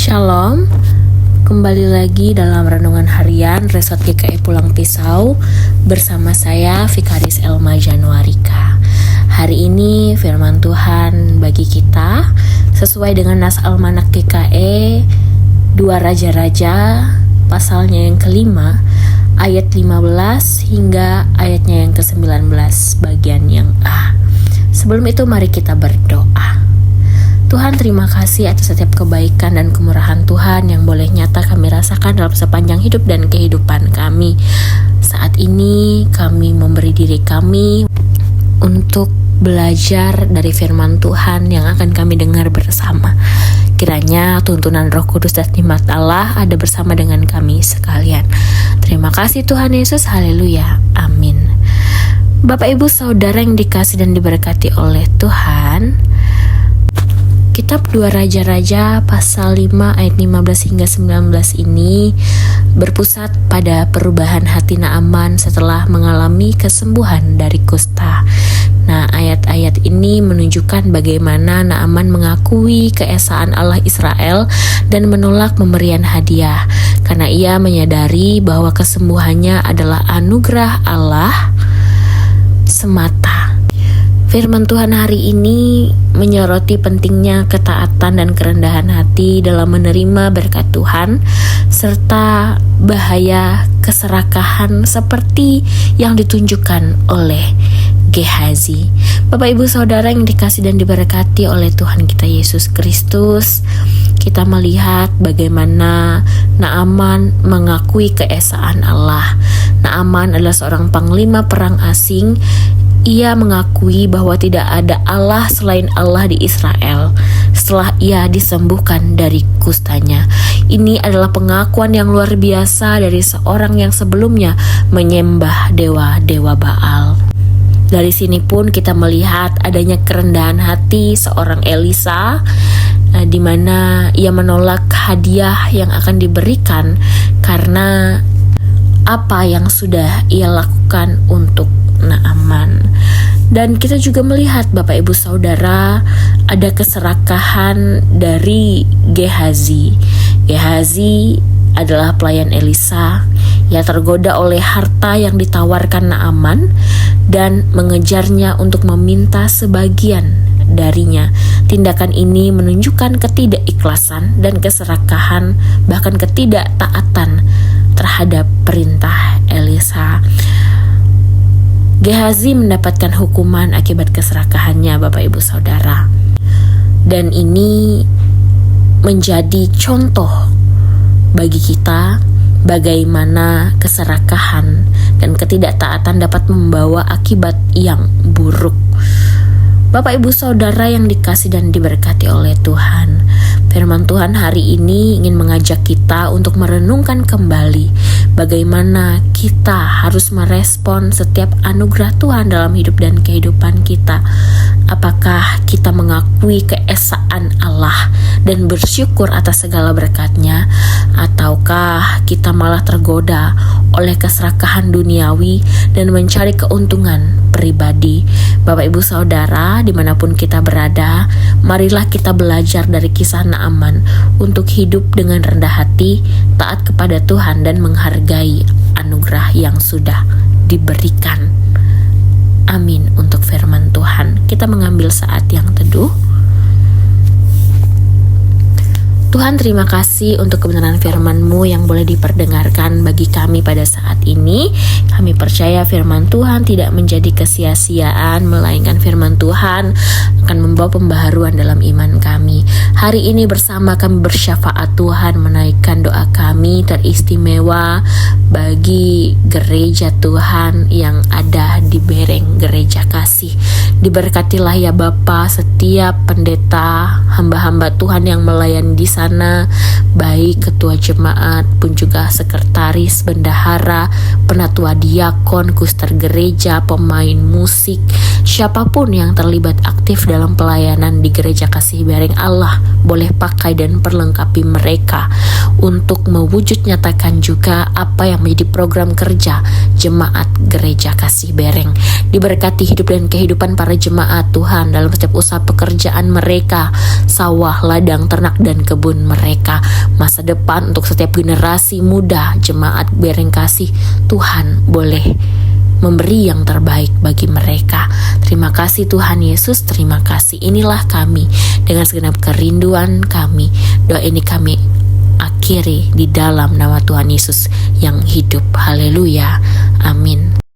Shalom, kembali lagi dalam Renungan Harian Resort GKI Pulang Pisau bersama saya Vikaris Elma Januarika. Hari ini firman Tuhan bagi kita sesuai dengan nas Almanak GKI 2 Raja-Raja pasalnya yang kelima ayat 15 hingga ayatnya yang ke-19 bagian yang A. Sebelum itu mari kita berdoa. Tuhan, terima kasih atas setiap kebaikan dan kemurahan Tuhan yang boleh nyata kami rasakan dalam sepanjang hidup dan kehidupan kami. Saat ini kami memberi diri kami untuk belajar dari firman Tuhan yang akan kami dengar bersama. Kiranya tuntunan Roh Kudus dan hikmat Allah ada bersama dengan kami sekalian. Terima kasih Tuhan Yesus, haleluya, amin. Bapak Ibu Saudara yang dikasih dan diberkati oleh Tuhan, Kitab 2 Raja-Raja pasal 5 ayat 15 hingga 19 ini berpusat pada perubahan hati Naaman setelah mengalami kesembuhan dari kusta. Nah, ayat-ayat ini menunjukkan bagaimana Naaman mengakui keesaan Allah Israel dan menolak pemberian hadiah karena ia menyadari bahwa kesembuhannya adalah anugerah Allah semata. Firman Tuhan hari ini menyoroti pentingnya ketaatan dan kerendahan hati dalam menerima berkat Tuhan, serta bahaya keserakahan seperti yang ditunjukkan oleh Gehazi. Bapak Ibu Saudara yang dikasih dan diberkati oleh Tuhan kita Yesus Kristus, kita melihat bagaimana Naaman mengakui keesaan Allah. Naaman adalah seorang panglima perang asing. Ia mengakui bahwa tidak ada Allah selain Allah di Israel setelah ia disembuhkan dari kustanya. Ini adalah pengakuan yang luar biasa dari seorang yang sebelumnya menyembah dewa-dewa Baal. Dari sini pun kita melihat adanya kerendahan hati seorang Elisa, di mana ia menolak hadiah yang akan diberikan karena apa yang sudah ia lakukan untuk Naaman. Dan kita juga melihat Bapak Ibu Saudara ada keserakahan dari Gehazi. Gehazi adalah pelayan Elisa. Ia tergoda oleh harta yang ditawarkan Naaman dan mengejarnya untuk meminta sebagian darinya. Tindakan ini menunjukkan ketidakikhlasan dan keserakahan, bahkan ketidaktaatan terhadap perintah Elisa. Gehazi mendapatkan hukuman akibat keserakahannya, Bapak Ibu Saudara. Dan ini menjadi contoh bagi kita bagaimana keserakahan dan ketidaktaatan dapat membawa akibat yang buruk. Bapak Ibu Saudara yang dikasih dan diberkati oleh Tuhan, firman Tuhan hari ini ingin mengajak kita untuk merenungkan kembali bagaimana kita harus merespon setiap anugerah Tuhan dalam hidup dan kehidupan kita. Apakah kita mengakui keesaan Allah dan bersyukur atas segala berkat-Nya, ataukah kita malah tergoda oleh keserakahan duniawi dan mencari keuntungan pribadi? Bapak Ibu Saudara, dimanapun kita berada, marilah kita belajar dari kisah Naaman untuk hidup dengan rendah hati, taat kepada Tuhan dan menghargai anugerah yang sudah diberikan. Amin untuk firman Tuhan. Kita mengambil saat yang teduh. Tuhan, terima kasih untuk kebenaran firman-Mu yang boleh diperdengarkan bagi kami pada saat ini. Kami percaya firman Tuhan tidak menjadi kesia-siaan, melainkan firman Tuhan akan membawa pembaharuan dalam iman kami. Hari ini bersama kami bersyafaat Tuhan menaikkan doa kami teristimewa bagi gereja Tuhan yang ada di Bereng Gereja Kasih. Diberkatilah ya Bapa setiap pendeta, hamba-hamba Tuhan yang melayani di sana, baik ketua jemaat pun juga sekretaris, bendahara, penatua diakon, kuster gereja, pemain musik, siapapun yang terlibat aktif dalam pelayanan di Gereja Kasih Bereng, Allah boleh pakai dan perlengkapi mereka untuk mewujud nyatakan juga apa yang menjadi program kerja jemaat Gereja Kasih Bereng. Diberkati hidup dan kehidupan para jemaat Tuhan dalam setiap usaha pekerjaan mereka, sawah, ladang, ternak, dan kebun apapun mereka, masa depan untuk setiap generasi muda jemaat Bareng Kasih, Tuhan boleh memberi yang terbaik bagi mereka. Terima kasih Tuhan Yesus, terima kasih. Inilah kami dengan segenap kerinduan kami. Doa ini kami akhiri di dalam nama Tuhan Yesus yang hidup. Haleluya. Amin.